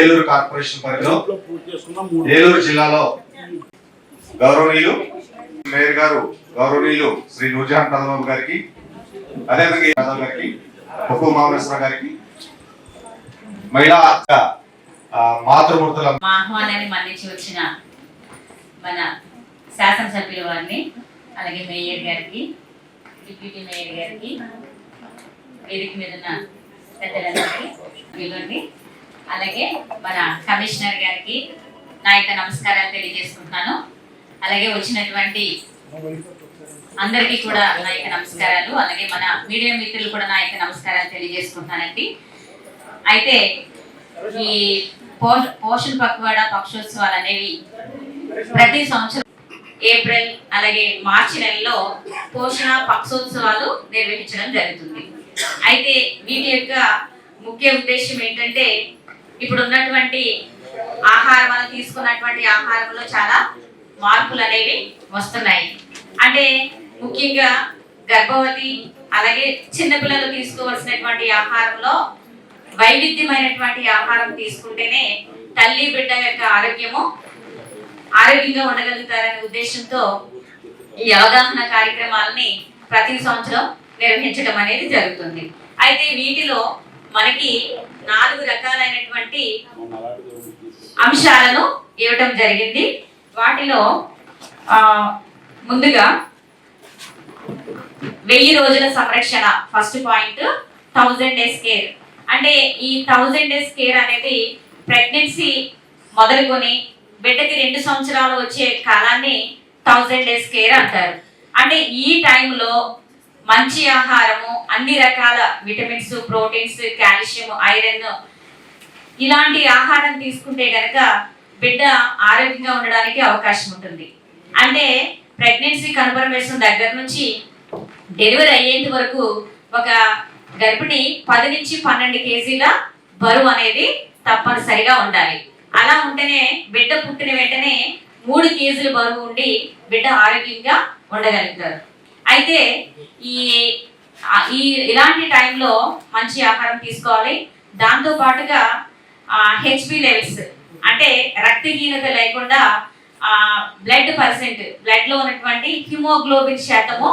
Eluru corporation పరిధిలో ఏలూరు జిల్లాలో గౌరవనీయులు మేయర్ గారు గౌరవనీయులు శ్రీ నూర్జహాన్ ప్రథమ గారికి, అదేవిధంగా యాదవ్ గారికి, పప్పు మామేశ్వర గారికి, మహిళా మాతృమూర్తుల ఆహ్వానాన్ని మన్నించి వచ్చిన మన శాసనసభ్యుల వారిని, అలాగే మేయర్ గారికి, డిప్యూటీ మేయర్ గారికి, వేదిక మీద ఉన్న పెద్దలందరికీ వీళ్ళండి, అలాగే మన కమిషనర్ గారికి నా యొక్క నమస్కారాలు తెలియజేసుకుంటున్నాను. అలాగే వచ్చినటువంటి అందరికీ కూడా నా యొక్క నమస్కారాలు, అలాగే మన మీడియా మిత్రులు కూడా నా యొక్క నమస్కారాలు తెలియజేసుకుంటున్నానండి. అయితే ఈ పోషణ పక్వాడ పక్షోత్సవాలు అనేవి ప్రతి సంవత్సరం ఏప్రిల్ అలాగే మార్చి నెలలో పోషణ పక్షోత్సవాలు నిర్వహించడం జరుగుతుంది. అయితే వీటి యొక్క ముఖ్య ఉద్దేశం ఏంటంటే, ఇప్పుడు ఉన్నటువంటి ఆహారం, మనం తీసుకున్నటువంటి ఆహారంలో చాలా మార్పులు అనేవి వస్తున్నాయి. అంటే ముఖ్యంగా గర్భవతి అలాగే చిన్నపిల్లలు తీసుకోవాల్సినటువంటి ఆహారంలో వైవిధ్యమైనటువంటి ఆహారం తీసుకుంటేనే తల్లి బిడ్డ యొక్క ఆరోగ్యంగా ఉండగలుగుతారనే ఉద్దేశంతో ఈ అవగాహన కార్యక్రమాలని ప్రతి సంవత్సరం నిర్వహించడం అనేది జరుగుతుంది. అయితే వీటిలో మనకి 4 రకాలైనటువంటి అంశాలను ఇవ్వటం జరిగింది. వాటిలో ముందుగా 1000 రోజుల సంరక్షణ ఫస్ట్ పాయింట్, 1000 days కేర్. అంటే ఈ 1000 days కేర్ అనేది ప్రెగ్నెన్సీ మొదలుకొని బిడ్డకి 2 సంవత్సరాలు వచ్చే కాలాన్ని 1000 days కేర్ అంటారు. అంటే ఈ టైంలో మంచి ఆహారము, అన్ని రకాల విటమిన్స్, ప్రోటీన్స్, కాల్షియం, ఐరన్ ఇలాంటి ఆహారం తీసుకుంటే గనక బిడ్డ ఆరోగ్యంగా ఉండడానికి అవకాశం ఉంటుంది. అంటే ప్రెగ్నెన్సీ కన్ఫర్మేషన్ దగ్గర నుంచి డెలివరీ అయ్యేంత వరకు ఒక గర్భిణి 10 నుంచి 12 కేజీల బరువు అనేది తప్పనిసరిగా ఉండాలి. అలా ఉంటేనే బిడ్డ పుట్టిన వెంటనే 3 కేజీల బరువు ఉండి బిడ్డ ఆరోగ్యంగా ఉండగలుగుతారు. అయితే ఇలాంటి టైంలో మంచి ఆహారం తీసుకోవాలి. దాంతో పాటుగా హెచ్బి లెవెల్స్, అంటే రక్తహీనత లేకుండా బ్లడ్ లో ఉన్నటువంటి హిమోగ్లోబిన్ శాతము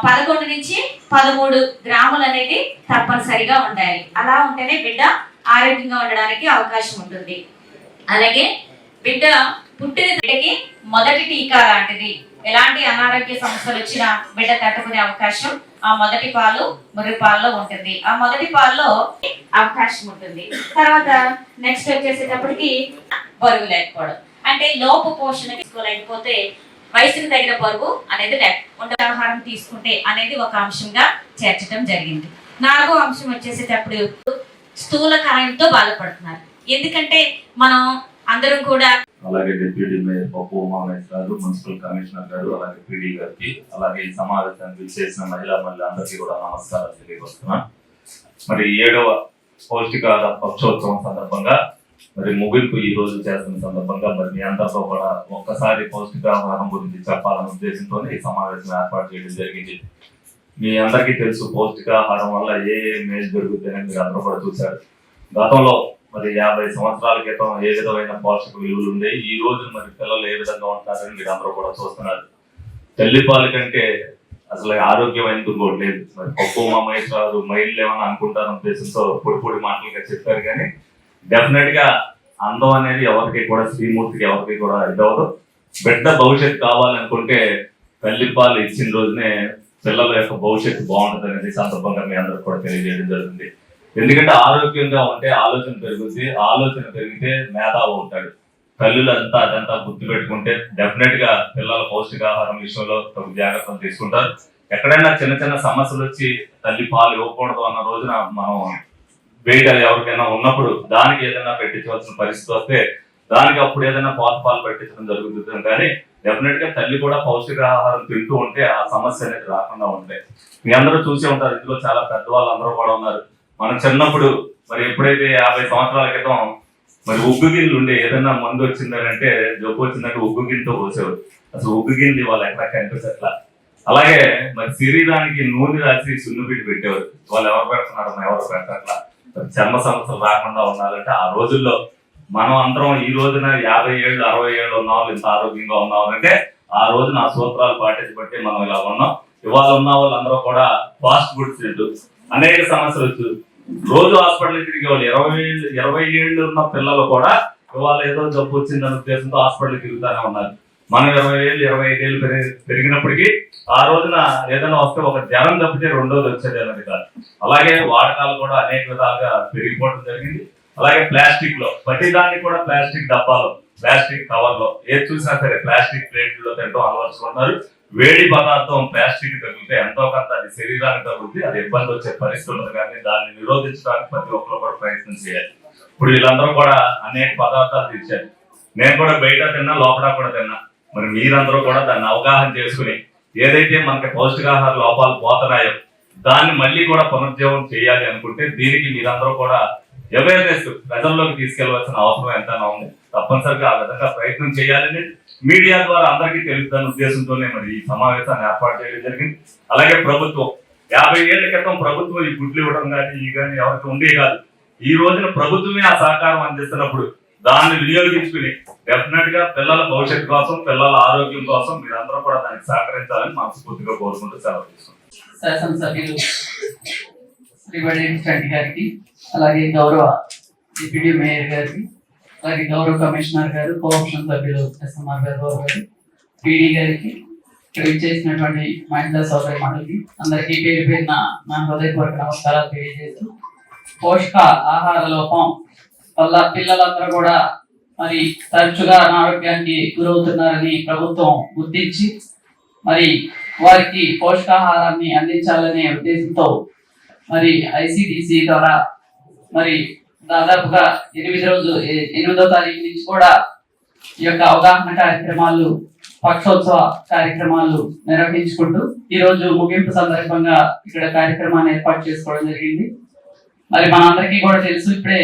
11 నుంచి 13 గ్రాములు అనేది తప్పనిసరిగా ఉండాలి. అలా ఉంటేనే బిడ్డ ఆరోగ్యంగా ఉండడానికి అవకాశం ఉంటుంది. అలాగే బిడ్డ పుట్టిన బిడ్డకి మొదటి టీకా లాంటిది, ఎలాంటి అనారోగ్య సమస్యలు వచ్చినా బిడ్డ తట్టుకునే అవకాశం ఆ మొదటి పాలు మురుగు పాలలో ఉంటుంది. ఆ మొదటి పాలలో అవకాశం ఉంటుంది. తర్వాత నెక్స్ట్ వచ్చేసేటప్పటికి బరువు లేకపోవడం, అంటే లోపు పోషణ తీసుకోలేకపోతే వయసుకు తగిన బరువు అనేది ఆహారం తీసుకుంటే అనేది ఒక అంశంగా చేర్చడం జరిగింది. 4వ అంశం వచ్చేసేటప్పుడు స్థూలకాయంతో బాధపడుతున్నారు. ఎందుకంటే మనం అందరం కూడా, అలాగే డిప్యూటీ మేయర్ పప్పు మామేశ్వర గారు, మున్సిపల్ కమిషనర్ గారు, అలాగే పీడీ గారికి, అలాగే ఈ సమావేశానికి విచ్చేసిన మహిళా అందరికీ కూడా నమస్కారాలు తెలియజేస్తున్నా. మరి 7వ పౌష్టికాహార పక్షోత్సవం సందర్భంగా, మరి ముగింపు ఈ రోజు చేస్తున్న సందర్భంగా మరి మీ అందరితో కూడా ఒక్కసారి పౌష్టికాహారం గురించి చెప్పాలనే ఉద్దేశంతో ఈ సమావేశం ఏర్పాటు చేయడం జరిగింది. మీ అందరికీ తెలుసు పౌష్టికాహారం వల్ల ఏ మేలు జరుగుతుందని మీరు అందరూ కూడా చూశారు. గతంలో మరి 50 సంవత్సరాల క్రితం ఏ విధమైన పోషక విలువలు ఉండేవి, ఈ రోజు మరి పిల్లలు ఏ విధంగా ఉంటారని మీరు అందరూ కూడా చూస్తున్నారు. తల్లిపాలు కంటే అసలు ఆరోగ్యమైనది ఇంకోటి లేదు. మరి పప్పు మామేశ్వరాలు మైళ్ళు ఏమన్నా అనుకుంటారన్న ఉద్దేశంతో పొడి మాటలుగా చెప్పారు. కానీ డెఫినెట్ గా అందం అనేది ఎవరికి కూడా, శ్రీమూర్తికి ఎవరికి కూడా ఇదవదు. బిడ్డ భవిష్యత్తు కావాలనుకుంటే తల్లిపాలు ఇచ్చిన రోజునే పిల్లల యొక్క భవిష్యత్తు బాగుంటుంది అనేది సందర్భంగా మీ అందరికి కూడా తెలియజేయడం జరుగుతుంది. ఎందుకంటే ఆరోగ్యంగా ఉంటే ఆలోచన పెరుగుతుంది, ఆలోచన పెరిగితే మేధావి ఉంటాడు. తల్లులంతా అదంతా గుర్తు పెట్టుకుంటే డెఫినెట్ గా పిల్లల పౌష్టికాహారం విషయంలో జాగ్రత్తలు తీసుకుంటారు. ఎక్కడైనా చిన్న సమస్యలు వచ్చి తల్లి పాలు ఇవ్వకూడదు అన్న రోజున మనం వెయిట్ ఎవరికైనా ఉన్నప్పుడు దానికి ఏదైనా పెట్టించవలసిన పరిస్థితి వస్తే దానికి అప్పుడు ఏదైనా పాత పాలు పెట్టించడం జరుగుతుంది. కానీ డెఫినెట్ గా తల్లి కూడా పౌష్టికాహారం తింటూ ఉంటే ఆ సమస్య అనేది రాకుండా ఉంటాయి. మీ అందరూ చూసే ఉంటారు, ఇందులో చాలా పెద్దవాళ్ళు అందరూ కూడా ఉన్నారు. మనం చిన్నప్పుడు మరి ఎప్పుడైతే 50 సంవత్సరాల క్రితం మరి ఉగ్గు గిన్నెలు ఉండే, ఏదైనా మందు వచ్చిందంటే జబ్బు వచ్చిందంటే ఉగ్గు గిన్నెతో పోసేవారు. అసలు ఉగ్గు గిన్నె వాళ్ళు ఎక్కడ కనిపించట్లా. అలాగే మరి శరీరానికి నూనె రాసి సున్నుపిడి పెట్టేవారు. వాళ్ళు ఎవరు పెడుతున్నారు, ఎవరు పెట్టట్లా. చర్మ సమస్యలు రాకుండా ఉండాలంటే ఆ రోజుల్లో మనం అందరం ఈ రోజున 50 ఏళ్ళు 60 ఏళ్ళు ఉన్న వాళ్ళు ఇంత ఆరోగ్యంగా ఉన్నామంటే ఆ రోజున ఆ సూత్రాలు పాటించబట్టి మనం ఇలా ఉన్నాం. ఇవాళ ఉన్న వాళ్ళందరూ కూడా ఫాస్ట్ ఫుడ్ తింటూ అనేక సమస్యలు వచ్చు. రోజు హాస్పిటల్ తిరిగే వాళ్ళు 20 ఏళ్ళు ఉన్న పిల్లలు కూడా ఇవాళ ఏదో జబ్బు వచ్చిందనే ఉద్దేశంతో హాస్పిటల్ తిరుగుతూనే ఉన్నారు. మనం 20 ఏళ్ళు 25 ఏళ్ళు పెరిగినప్పటికీ ఆ రోజున ఏదైనా వస్తే ఒక జ్వరం తప్పితే రెండోది వచ్చేది అనేది కాదు. అలాగే వాడకాలు కూడా అనేక విధాలుగా పెరిగిపోవడం జరిగింది. అలాగే ప్లాస్టిక్ లో ప్రతి దాన్ని కూడా ప్లాస్టిక్ డబ్బాలో, ప్లాస్టిక్ కవర్ లో ఏది చూసినా సరే ప్లాస్టిక్ ప్లేట్లో తింటూ అలవరుచుకుంటున్నారు. వేడి పదార్థం ప్లాస్టిక్ తగిలితే ఎంతో కొంత అది శరీరానికి తగ్గుతుంది, అది ఇబ్బంది వచ్చే పరిస్థితి ఉంది. కానీ దాన్ని నిరోధించడానికి ప్రతి ఒక్కరు కూడా ప్రయత్నం చేయాలి. ఇప్పుడు వీళ్ళందరూ కూడా అనేక పదార్థాలు తెచ్చారు. నేను కూడా బయట తిన్నా, లోపల కూడా తిన్నా. మరి మీరందరూ కూడా దాన్ని అవగాహన చేసుకుని ఏదైతే మనకి పౌష్టికాహార లోపాలు పోతున్నాయో దాన్ని మళ్ళీ కూడా పునరుజ్జీవం చేయాలి అనుకుంటే దీనికి మీరందరూ కూడా అవేర్నెస్ ప్రజల్లోకి తీసుకెళ్లవలసిన అవసరం ఎంతైనా ఉంది. తప్పనిసరిగా ఆ విధంగా ప్రయత్నం చేయాలని మీడియా ద్వారా అందరికీ తెలుపుతున్న ఉద్దేశంతోనే మరి ఈ సమావేశాన్ని ఏర్పాటు చేయడం జరిగింది. అలాగే ప్రభుత్వం 50 ఏళ్ల క్రితం ప్రభుత్వం ఈ గుడ్లు ఇవ్వడం కానీ ఈ కానీ ఎవరికి ఉండే కాదు. ఈ రోజున ప్రభుత్వమే ఆ సహకారం అందిస్తున్నప్పుడు దాన్ని వినియోగించుకుని డెఫినెట్ గా పిల్లల భవిష్యత్తు కోసం, పిల్లల ఆరోగ్యం కోసం మీరందరూ కూడా దానికి సహకరించాలని మనస్ఫూర్తిగా కోరుకుంటూ సెలవు తీసుకుంటాం. శాసనసభ్యులు శ్రీ రెడ్డి గారికి, అలాగే గౌరవ డిప్యూటీ మేయర్ గారికి, అలాగే గౌరవ కమిషనర్ గారు, కోఆప్షన్ సభ్యులు SMR గారు, పీడీ గారికి, ఇక్కడ చేసినటువంటి మహిళా సోదరి మండలికి అందరికీ పేరు పేరున నా హృదయపూర్వక నమస్కారాలు తెలియజేస్తూ, పోషక ఆహార లోపం వల్ల పిల్లలందరూ కూడా మరి తరచుగా అనారోగ్యానికి గురవుతున్నారని ప్రభుత్వం గుర్తించి మరి వారికి పోషకాహారాన్ని అందించాలనే ఉద్దేశంతో మరి ICDC ద్వారా మరి దాదాపుగా 8వ తారీఖు నుంచి కూడా ఈ యొక్క అవగాహన కార్యక్రమాలు, పక్షోత్సవ కార్యక్రమాలు నిర్వహించుకుంటూ ఈ రోజు ముగింపు సందర్భంగా ఇక్కడ కార్యక్రమాన్ని ఏర్పాటు చేసుకోవడం జరిగింది. మరి మనందరికీ కూడా తెలుసు, ఇప్పుడే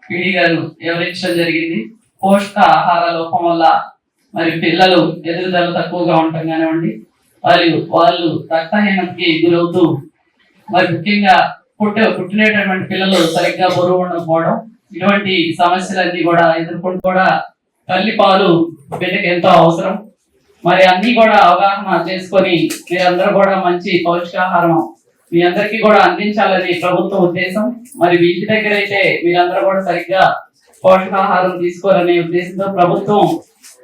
పీడీ గారు వివరించడం జరిగింది. పోషక ఆహార లోపం వల్ల మరి పిల్లలు ఎదుగుదల తక్కువగా ఉండటం కానివ్వండి, వాళ్ళు రక్తహీనతకి గురవుతూ మరి ముఖ్యంగా పుట్టినటువంటి పిల్లలు సరిగ్గా బరువు ఉండకపోవడం, ఇటువంటి సమస్యలన్నీ కూడా ఎదుర్కొంటూ కూడా తల్లి పాలు బిడ్డకి ఎంతో అవసరం. మరి అన్ని కూడా అవగాహన చేసుకొని మీరందరూ కూడా మంచి పౌష్టికాహారం మీ అందరికీ కూడా అందించాలని ప్రభుత్వ ఉద్దేశం. మరి వీటి దగ్గర అయితే మీరందరూ కూడా సరిగ్గా పోషకాహారం తీసుకోవాలనే ఉద్దేశంతో ప్రభుత్వం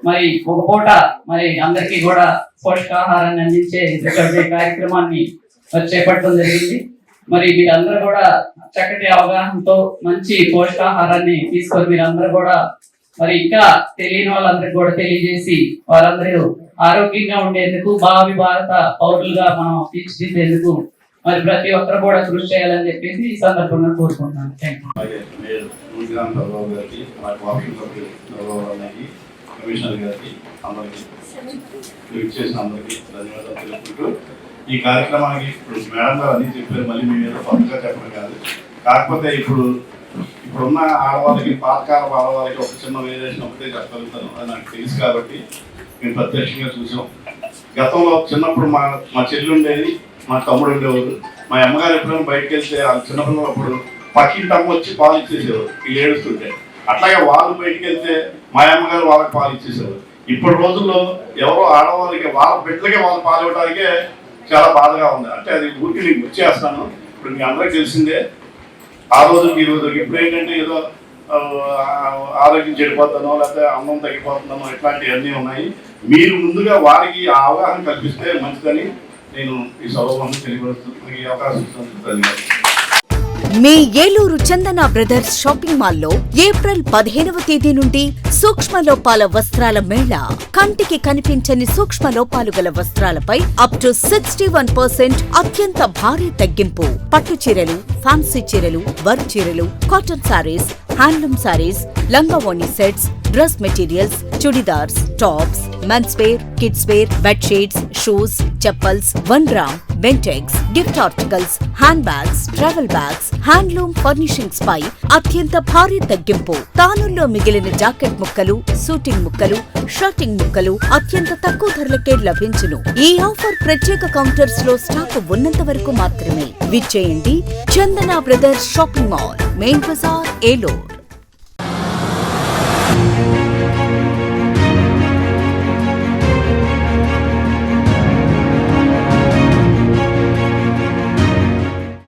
మరి ఒక పూట మరి అందరికీ కూడా పోషకాహారాన్ని అందించే కార్యక్రమాన్ని చేపట్టడం జరిగింది. మరి మీరందరూ కూడా చక్కటి అవగాహనతో మంచి పోషకాహారాన్ని తీసుకొని మీరందరూ కూడా మరి ఇంకా తెలియని వాళ్ళందరికీ కూడా తెలియజేసి వాళ్ళందరూ ఆరోగ్యంగా ఉండేందుకు భావి భారత పౌరులుగా మనం తీర్చిదిద్దేందుకు మరి ప్రతి ఒక్కరు కూడా కృషి చేయాలని చెప్పేసి ఈ సందర్భంగా కోరుకుంటున్నాను. కమిషనర్ గారికి అందరికీ చేసిన అందరికీ ధన్యవాదాలు తెలుపుకుంటూ ఈ కార్యక్రమానికి ఇప్పుడు మేడం గారు అన్ని చెప్పారు, మళ్ళీ మేము ఏదో కొత్తగా చెప్పడం కాదు. కాకపోతే ఇప్పుడున్న ఆడవాళ్ళకి, పాతకాల ఆడవాళ్ళకి ఒక చిన్న వేరియేషన్ ఒకటే చెప్పగలుగుతాను, అది నాకు తెలుసు కాబట్టి మేము ప్రత్యక్షంగా చూసాం. గతంలో చిన్నప్పుడు మా చెల్లి ఉండేది, మా తమ్ముడు ఉండేవారు. మా అమ్మగారు ఎప్పుడైనా బయటకు వెళ్తే ఆ చిన్నపిల్లలు అప్పుడు పక్కింటి అమ్మ వచ్చి పాలు ఇచ్చేసేవారు వీళ్ళు ఏడుస్తుంటే. అట్లాగే వాళ్ళు బయటకు వెళ్తే మా అమ్మగారు వాళ్ళకి పాలు ఇచ్చేసేవారు. ఇప్పటి రోజుల్లో ఎవరో ఆడవాళ్ళకి వాళ్ళ బిడ్డలకే వాళ్ళు పాలు ఇవ్వడానికే చాలా బాధగా ఉంది. అంటే అది ఊరికి నేను గుర్చేస్తాను. ఇప్పుడు మీ అందరికీ తెలిసిందే ఆ రోజు ఈ రోజు. ఇప్పుడు ఏంటంటే ఏదో ఆరోగ్యం చెడిపోతానో లేకపోతే అన్నం తగ్గిపోతున్నానో ఇట్లాంటివన్నీ ఉన్నాయి. మీరు ముందుగా వారికి ఆ అవగాహన కల్పిస్తే మంచిదని నేను ఈ సభను తెలియపరుస్తున్నాను. ఈ అవకాశం ఇచ్చినందుకు ధన్యవాదాలు. మీ ఏలూరు చందన బ్రదర్స్ షాపింగ్ మాల్లో ఏప్రిల్ 15వ తేదీ నుండి సూక్ష్మ లోపాల వస్త్రాల మేళా. కంటికి కనిపించని సూక్ష్మ లోపాలు గల వస్త్రాలపై అప్ టు 61% అత్యంత భారీ తగ్గింపు. పట్టు చీరలు, ఫ్యాన్సీ చీరలు, వర్క్ చీరలు, కాటన్ సారీస్, హ్యాండ్లూమ్ సారీస్, లంగావోణి sets, dress materials, churidars, tops, men's wear, kids wear, bedsheets, shoes, chappals, 1 gram Bentex, gift articles, hand bags, travel bags, handloom furnishings పై అత్యంత భారీ తగ్గింపు. తానుల్లో మిగిలిన జాకెట్ ముక్కలు, సూటింగ్ ముక్కలు, షర్టింగ్ ముక్కలు అత్యంత తక్కువ ధరలకే లభించును. ఈ ఆఫర్ ప్రత్యేక కౌంటర్స్ లో స్టాక్ ఉన్నంత వరకు మాత్రమే. విచ్చేయండి Chandana brothers shopping mall, main bazaar, Eluru.